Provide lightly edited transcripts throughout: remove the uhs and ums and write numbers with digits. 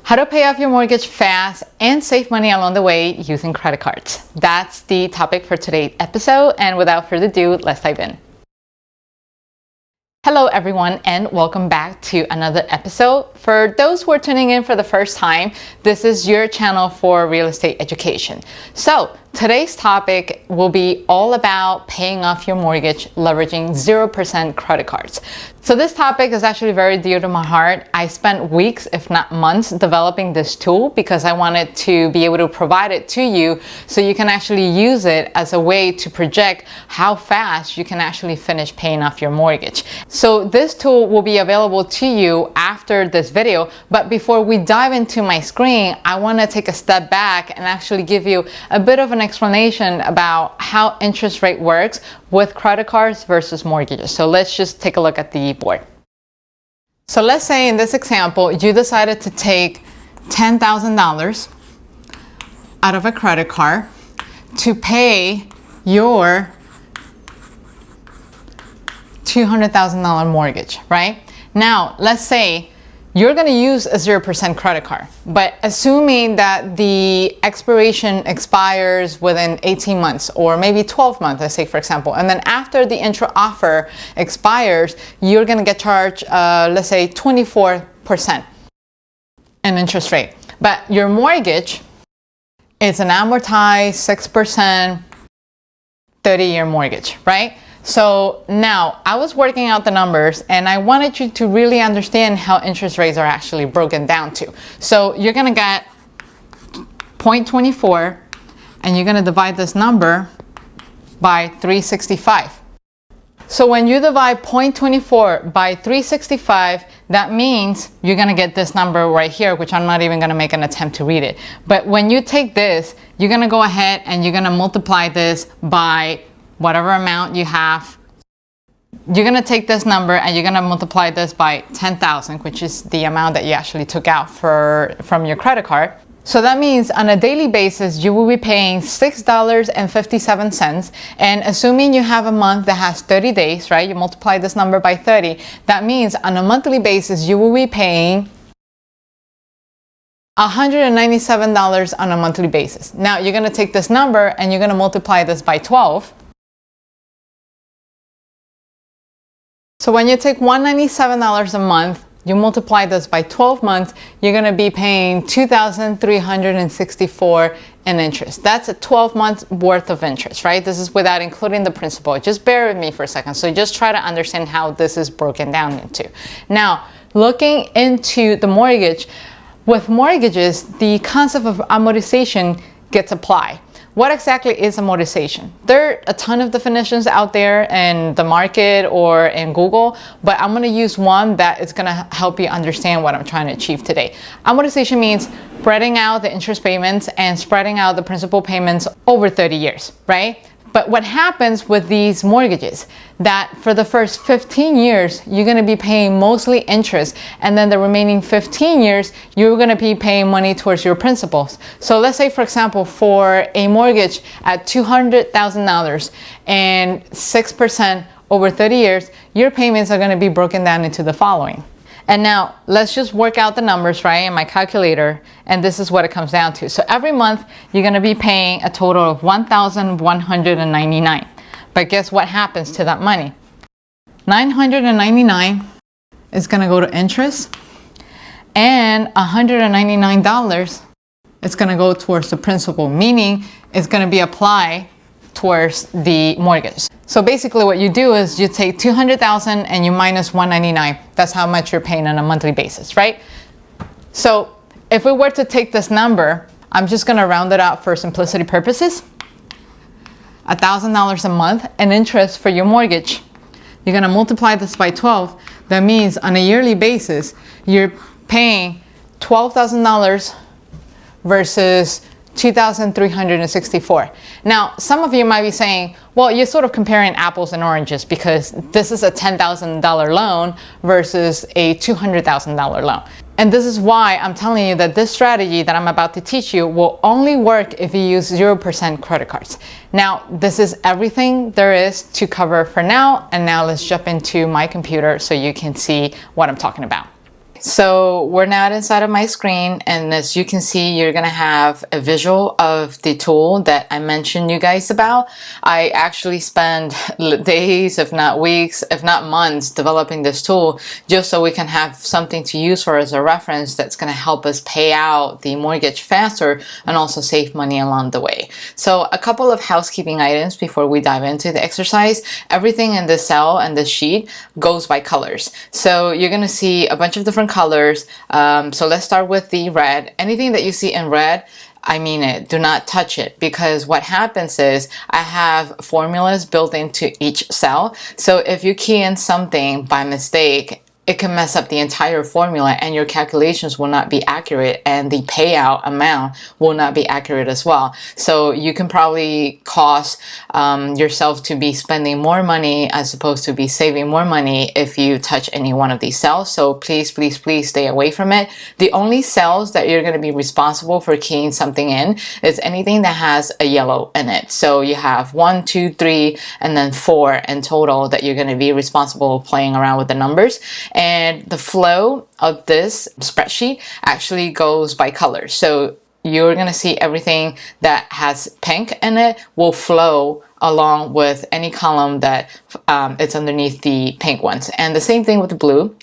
How to pay off your mortgage fast and save money along the way using credit cards. That's the topic for today's episode, and without further ado, let's dive in. Hello everyone, and welcome back to another episode. For those who are tuning in for the first time, this is your channel for real estate education. So today's topic will be all about paying off your mortgage leveraging 0% credit cards. So this topic is actually very dear to my heart. I spent weeks, if not months, developing this tool because I wanted to be able to provide it to you so you can actually use it as a way to project how fast you can actually finish paying off your mortgage. So this tool will be available to you after this video, but before we dive into my screen, I want to take a step back and actually give you a bit of an explanation about how interest rate works with credit cards versus mortgages. So let's just take a look at the board. So let's say in this example, you decided to take $10,000 out of a credit card to pay your $200,000 mortgage, right? Now, let's say you're going to use a 0% credit card, but assuming that the expiration expires within 18 months or maybe 12 months, let's say for example, and then after the intro offer expires, you're going to get charged, let's say 24% in interest rate. But your mortgage is an amortized 6% 30-year mortgage, right? So now I was working out the numbers and I wanted you to really understand how interest rates are actually broken down to. So you're going to get 0.24 and you're going to divide this number by 365. So when you divide 0.24 by 365, that means you're going to get this number right here, which I'm not even going to make an attempt to read it. But when you take this, you're going to go ahead and you're going to multiply this by whatever amount you have. You're going to take this number and you're going to multiply this by 10,000, which is the amount that you actually took out from your credit card. So that means on a daily basis, you will be paying $6.57. And assuming you have a month that has 30 days, right? You multiply this number by 30. That means on a monthly basis, you will be paying $197 on a monthly basis. Now you're going to take this number and you're going to multiply this by 12. So when you take $197 a month, you multiply this by 12 months, you're going to be paying $2,364 in interest. That's a 12 months worth of interest, right? This is without including the principal. Just bear with me for a second. So just try to understand how this is broken down into. Now, looking into the mortgage, with mortgages, the concept of amortization gets applied. What exactly is amortization? There are a ton of definitions out there in the market or in Google, but I'm going to use one that is going to help you understand what I'm trying to achieve today. Amortization means spreading out the interest payments and spreading out the principal payments over 30 years, right? But what happens with these mortgages, that for the first 15 years, you're going to be paying mostly interest, and then the remaining 15 years, you're going to be paying money towards your principals. So let's say, for example, for a mortgage at $200,000 and 6% over 30 years, your payments are going to be broken down into the following. And now let's just work out the numbers, right, in my calculator, and this is what it comes down to. So every month you're going to be paying a total of $1,199. But guess what happens to that money? $999 is going to go to interest, and $199 is going to go towards the principal, meaning it's going to be applied towards the mortgage. So basically what you do is you take $200,000 and you minus $199. That's how much you're paying on a monthly basis, right? So if we were to take this number, I'm just going to round it out for simplicity purposes. $1,000 a month in interest for your mortgage. You're going to multiply this by 12. That means on a yearly basis, you're paying $12,000 versus $2,364. Now, some of you might be saying, well, you're sort of comparing apples and oranges because this is a $10,000 loan versus a $200,000 loan. And this is why I'm telling you that this strategy that I'm about to teach you will only work if you use 0% credit cards. Now, this is everything there is to cover for now. And now let's jump into my computer so you can see what I'm talking about. So we're now inside of my screen, and as you can see, you're gonna have a visual of the tool that I mentioned you guys about. I actually spend days, if not weeks, if not months, developing this tool just so we can have something to use for as a reference that's gonna help us pay out the mortgage faster and also save money along the way. So a couple of housekeeping items before we dive into the exercise. Everything in this cell and this sheet goes by colors. So you're gonna see a bunch of different colors. So let's start with the red. Anything that you see in red, I mean it, do not touch it, because what happens is I have formulas built into each cell. So if you key in something by mistake, it can mess up the entire formula and your calculations will not be accurate, and the payout amount will not be accurate as well. So you can probably cause yourself to be spending more money as opposed to be saving more money if you touch any one of these cells. So please, please, please stay away from it. The only cells that you're going to be responsible for keying something in is anything that has a yellow in it. So you have 1, 2, 3, and then 4 in total that you're going to be responsible playing around with the numbers. And the flow of this spreadsheet actually goes by color. So you're going to see everything that has pink in it will flow along with any column that it's underneath the pink ones. And the same thing with the blue.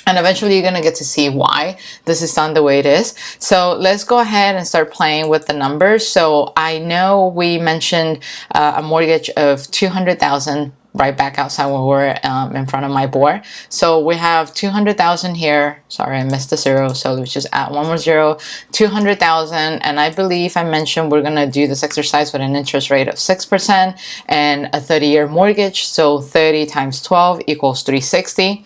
And eventually you're going to get to see why this is done the way it is. So let's go ahead and start playing with the numbers. So I know we mentioned a mortgage of $200,000 right back outside when we're in front of my board. So we have 200,000 here. Sorry, I missed the zero. So let's just add one more zero, 200,000. And I believe I mentioned we're going to do this exercise with an interest rate of 6% and a 30-year mortgage. So 30 times 12 equals 360.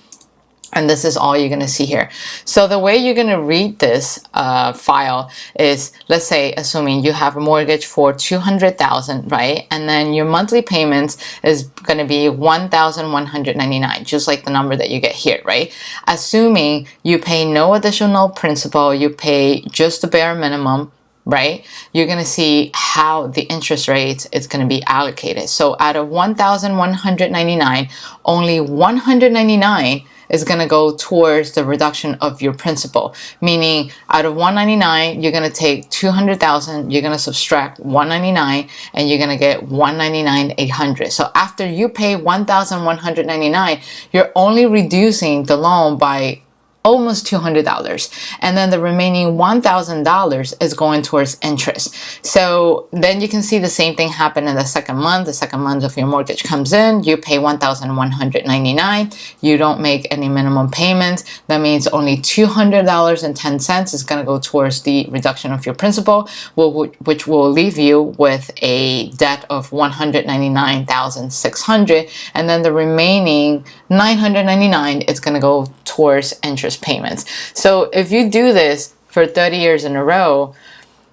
And this is all you're going to see here. So the way you're going to read this file is, let's say, assuming you have a mortgage for $200,000, right? And then your monthly payments is going to be $1,199, just like the number that you get here, right? Assuming you pay no additional principal, you pay just the bare minimum, right? You're going to see how the interest rate is going to be allocated. So out of 1,199, only 199 is going to go towards the reduction of your principal. Meaning out of 199, you're going to take 200,000, you're going to subtract 199, and you're going to get 199,800. So after you pay 1,199, you're only reducing the loan by almost $200, and then the remaining $1,000 is going towards interest. So then you can see the same thing happen in the second month. The second month of your mortgage comes in, you pay $1,199, you don't make any minimum payments. That means only $200.10 is going to go towards the reduction of your principal, which will leave you with a debt of $199,600, and then the remaining $999 is going to go towards interest payments. So if you do this for 30 years in a row,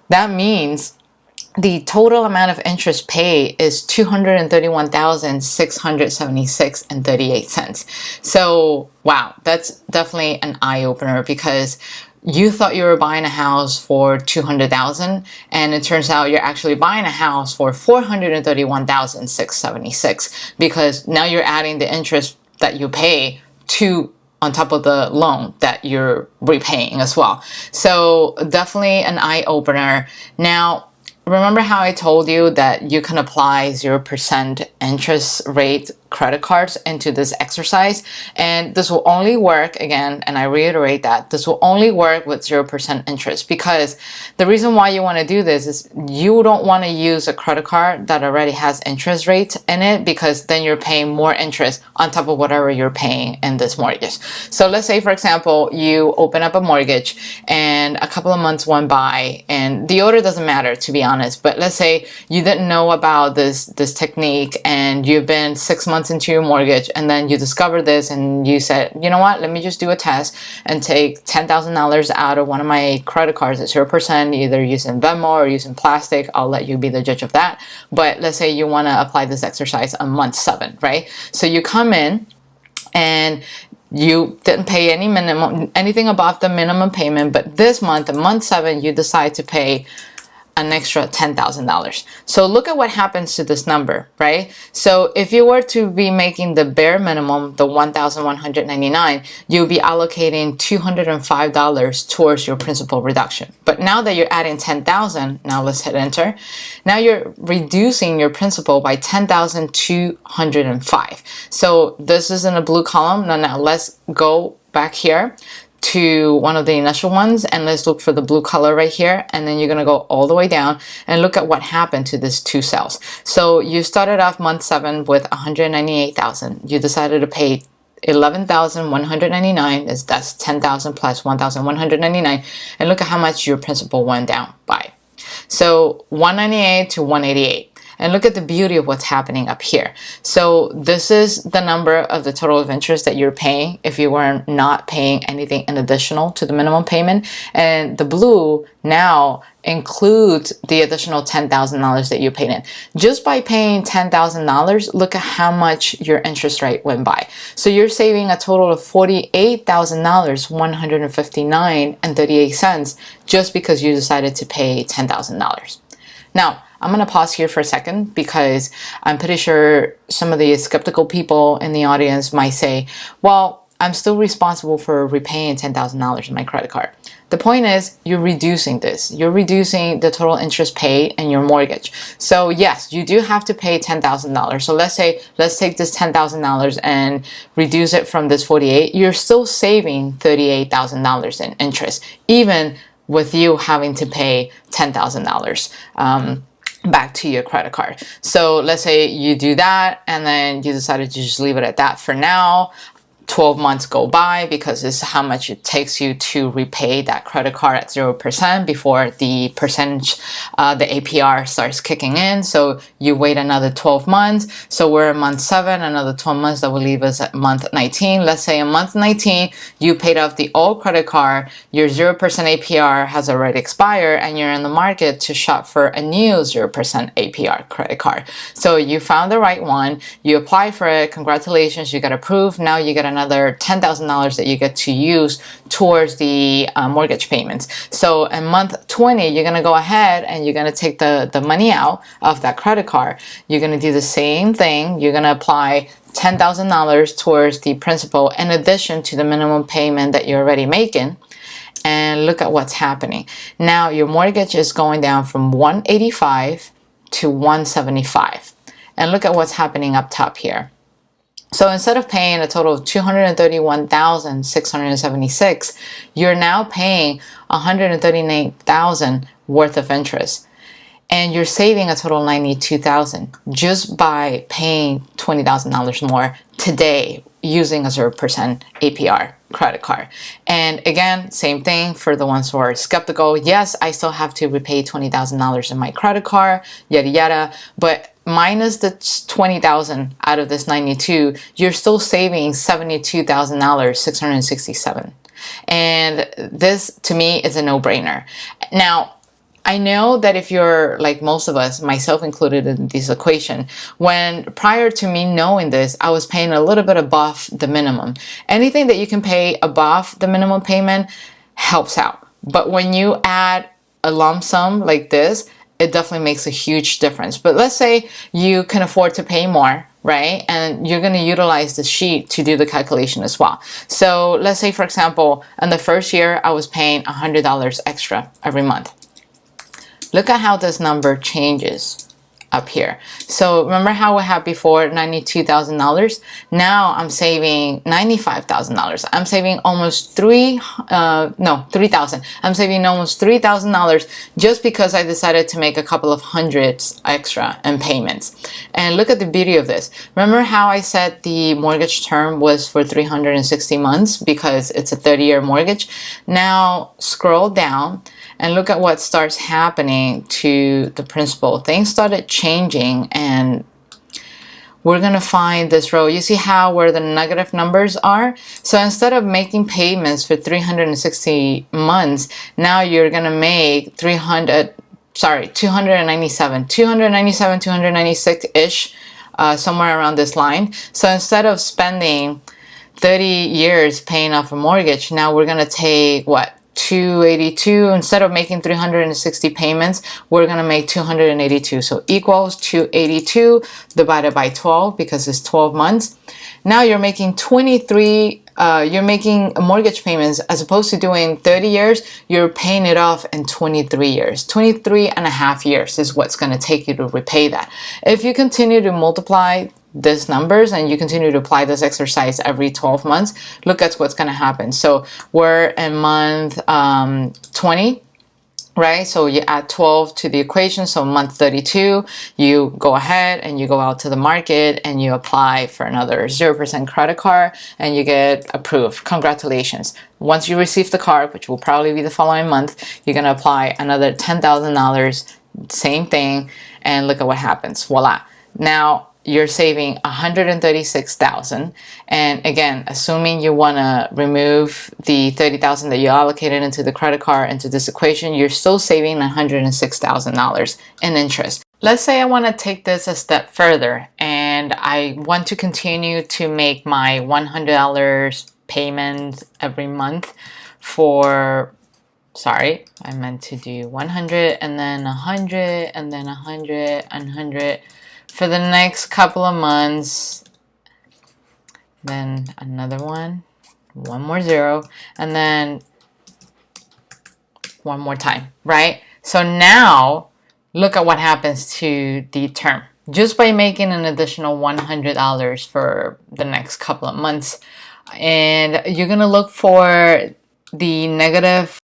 that means the total amount of interest paid is $231,676.38. So wow, that's definitely an eye-opener, because you thought you were buying a house for $200,000, and it turns out you're actually buying a house for $431,676, because now you're adding the interest that you pay to on top of the loan that you're repaying as well. So definitely an eye-opener. Now, remember how I told you that you can apply 0% interest rate credit cards into this exercise? And this will only work, again, and I reiterate that, this will only work with 0% interest, because the reason why you want to do this is you don't want to use a credit card that already has interest rates in it, because then you're paying more interest on top of whatever you're paying in this mortgage. So let's say, for example, you open up a mortgage and a couple of months went by, and the order doesn't matter, to be honest, but let's say you didn't know about this technique, and you've been 6 months into your mortgage, and then you discover this and you said, you know what, let me just do a test and take $10,000 out of one of my credit cards at 0%, either using Venmo or using plastic. I'll let you be the judge of that. But let's say you want to apply this exercise on month 7, right? So you come in and you didn't pay anything above the minimum payment, but this month, in month 7, you decide to pay an extra $10,000. So look at what happens to this number, right? So if you were to be making the bare minimum, the $1,199, you'll be allocating $205 towards your principal reduction. But now that you're adding $10,000, now let's hit enter. Now you're reducing your principal by $10,205. So this is in a blue column. Now let's go back here to one of the initial ones and let's look for the blue color right here, and then you're going to go all the way down and look at what happened to these two cells. So you started off month 7 with 198,000. You decided to pay 11,199. That's 10,000 plus 1,199, and look at how much your principal went down by. So 198 to 188. And look at the beauty of what's happening up here. So this is the number of the total of interest that you're paying if you were not paying anything in additional to the minimum payment. And the blue now includes the additional $10,000 that you paid in. Just by paying $10,000, look at how much your interest rate went by. So you're saving a total of $48,000, $159.38, just because you decided to pay $10,000. Now, I'm going to pause here for a second because I'm pretty sure some of the skeptical people in the audience might say, well, I'm still responsible for repaying $10,000 in my credit card. The point is, you're reducing this. You're reducing the total interest paid in your mortgage. So yes, you do have to pay $10,000. So let's take this $10,000 and reduce it from this 48. You're still saving $38,000 in interest, even with you having to pay $10,000. Back to your credit card. So let's say you do that and then you decided to just leave it at that for now. 12 months go by because this is how much it takes you to repay that credit card at 0% before the percentage, the APR starts kicking in. So you wait another 12 months. So we're in month 7, another 12 months that will leave us at month 19. Let's say in month 19, you paid off the old credit card, your 0% APR has already expired, and you're in the market to shop for a new 0% APR credit card. So you found the right one, you apply for it, congratulations, you got approved. Now you get another $10,000 that you get to use towards the mortgage payments. So in month 20, you're going to go ahead and you're going to take the money out of that credit card. You're going to do the same thing. You're going to apply $10,000 towards the principal in addition to the minimum payment that you're already making. And look at what's happening. Now your mortgage is going down from 185 to 175. And look at what's happening up top here. So instead of paying a total of $231,676, you're now paying $139,000 worth of interest. And you're saving a total of $92,000 just by paying $20,000 more today using a 0% APR credit card. And again, same thing for the ones who are skeptical. Yes, I still have to repay $20,000 in my credit card, yada yada, but minus the $20,000 out of this 92, you're still saving $72,000, 667. And this to me is a no-brainer. Now, I know that if you're like most of us, myself included in this equation, when prior to me knowing this, I was paying a little bit above the minimum. Anything that you can pay above the minimum payment helps out. But when you add a lump sum like this, it definitely makes a huge difference. But let's say you can afford to pay more, right? And you're going to utilize the sheet to do the calculation as well. So let's say, for example, in the first year, I was paying $100 extra every month. Look at how this number changes up here. So remember how we had before $92,000? Now I'm saving $95,000. I'm saving almost $3,000. I'm saving almost $3,000 just because I decided to make a couple of hundreds extra in payments. And look at the beauty of this. Remember how I said the mortgage term was for 360 months because it's a 30-year mortgage? Now scroll down and look at what starts happening to the principal. Things started changing, and we're gonna find this row. You see how where the negative numbers are? So instead of making payments for 360 months, now you're gonna make 296-ish, somewhere around this line. So instead of spending 30 years paying off a mortgage, now we're gonna take what? 282. Instead of making 360 payments, we're going to make 282. So equals 282 divided by 12 because it's 12 months. Now you're making 23, you're making mortgage payments as opposed to doing 30 years, you're paying it off in 23 years. 23 and a half years is what's going to take you to repay that. If you continue to multiply these numbers and you continue to apply this exercise every 12 months, look at what's going to happen. So we're in month 20. Right? So you add 12 to the equation. So month 32, you go ahead and you go out to the market and you apply for another 0% credit card and you get approved. Congratulations. Once you receive the card, which will probably be the following month, you're going to apply another $10,000, same thing. And look at what happens. Voila. Now, you're saving $136,000. And again, assuming you want to remove the $30,000 that you allocated into the credit card into this equation, you're still saving $106,000 in interest. Let's say I want to take this a step further and I want to continue to make my $100 payment every month for, sorry, I meant to do 100 and then 100 and then 100 and 100 for the next couple of months, then another one more zero, and then one more time, right? So now look at what happens to the term. Just by making an additional $100 for the next couple of months, and you're gonna look for the negative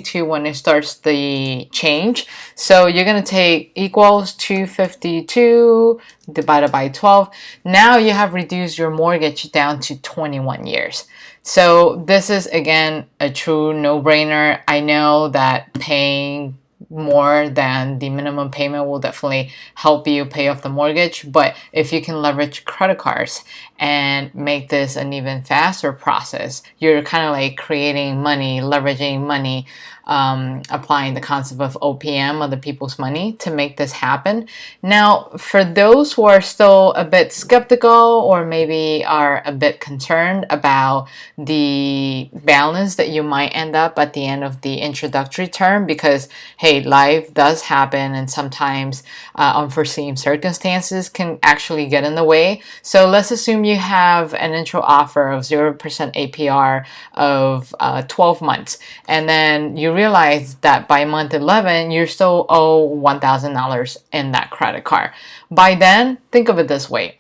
to when it starts the change. So you're going to take equals 252 divided by 12. Now you have reduced your mortgage down to 21 years. So this is again a true no-brainer. I know that paying more than the minimum payment will definitely help you pay off the mortgage, but if you can leverage credit cards and make this an even faster process, you're kind of like creating money, leveraging money, applying the concept of OPM, other people's money, to make this happen. Now, for those who are still a bit skeptical or maybe are a bit concerned about the balance that you might end up at the end of the introductory term, because hey, life does happen and sometimes unforeseen circumstances can actually get in the way. So let's assume you have an intro offer of 0% APR of 12 months, and then you realize that by month 11 you still owe $1,000 in that credit card. By then, think of it this way.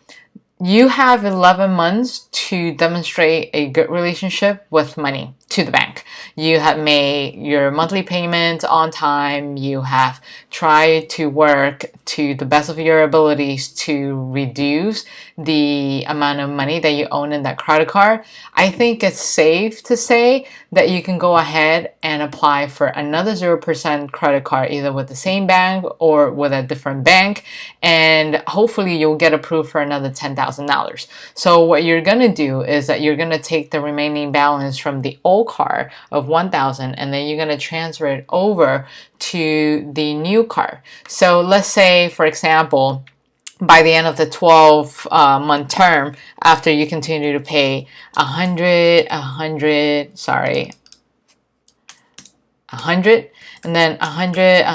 You have 11 months to demonstrate a good relationship with money to the bank. You have made your monthly payments on time. You have tried to work to the best of your abilities to reduce the amount of money that you own in that credit card. I think it's safe to say that you can go ahead and apply for another 0% credit card, either with the same bank or with a different bank, and hopefully you'll get approved for another $10,000. So what you're going to do is that you're going to take the remaining balance from the old card of $1,000 and then you're going to transfer it over to the new card. So let's say, for example, by the end of the 12-month term, after you continue to pay 100, and then 100,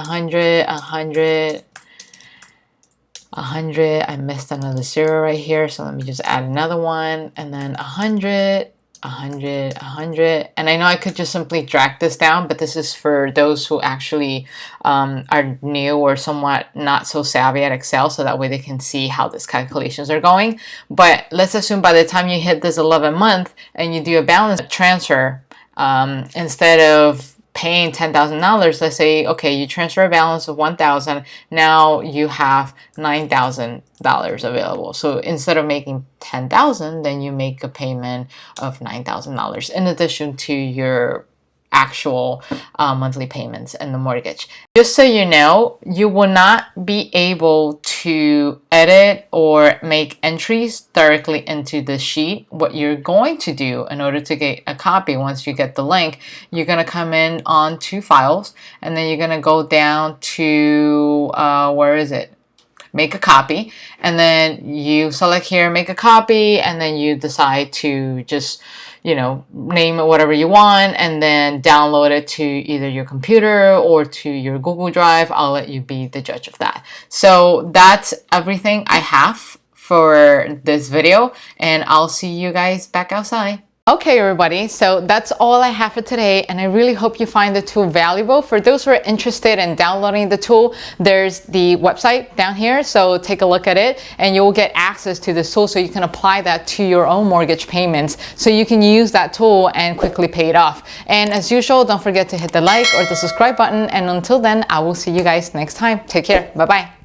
100, I missed another zero right here, so let me just add another one, and then 100, 100, and I know I could just simply drag this down, but this is for those who actually are new or somewhat not so savvy at Excel, so that way they can see how these calculations are going. But let's assume by the time you hit this 11 month and you do a balance transfer, instead of paying $10,000, let's say, okay, you transfer a balance of $1,000, now you have $9,000 available. So instead of making $10,000, then you make a payment of $9,000 in addition to your actual monthly payments and the mortgage. Just so you know, you will not be able to edit or make entries directly into the sheet. What you're going to do in order to get a copy, once you get the link, you're going to come in on to files, and then you're going to go down to, where is it? Make a copy, and then you select here, make a copy, and then you decide to just you know, name it whatever you want and then download it to either your computer or to your Google Drive. I'll let you be the judge of that. So that's everything I have for this video, and I'll see you guys back outside. Okay, everybody, so that's all I have for today, and I really hope you find the tool valuable. For those who are interested in downloading the tool, there's the website down here, so take a look at it, and you'll get access to this tool so you can apply that to your own mortgage payments, so you can use that tool and quickly pay it off. And as usual, don't forget to hit the like or the subscribe button, and until then, I will see you guys next time. Take care. Bye-bye.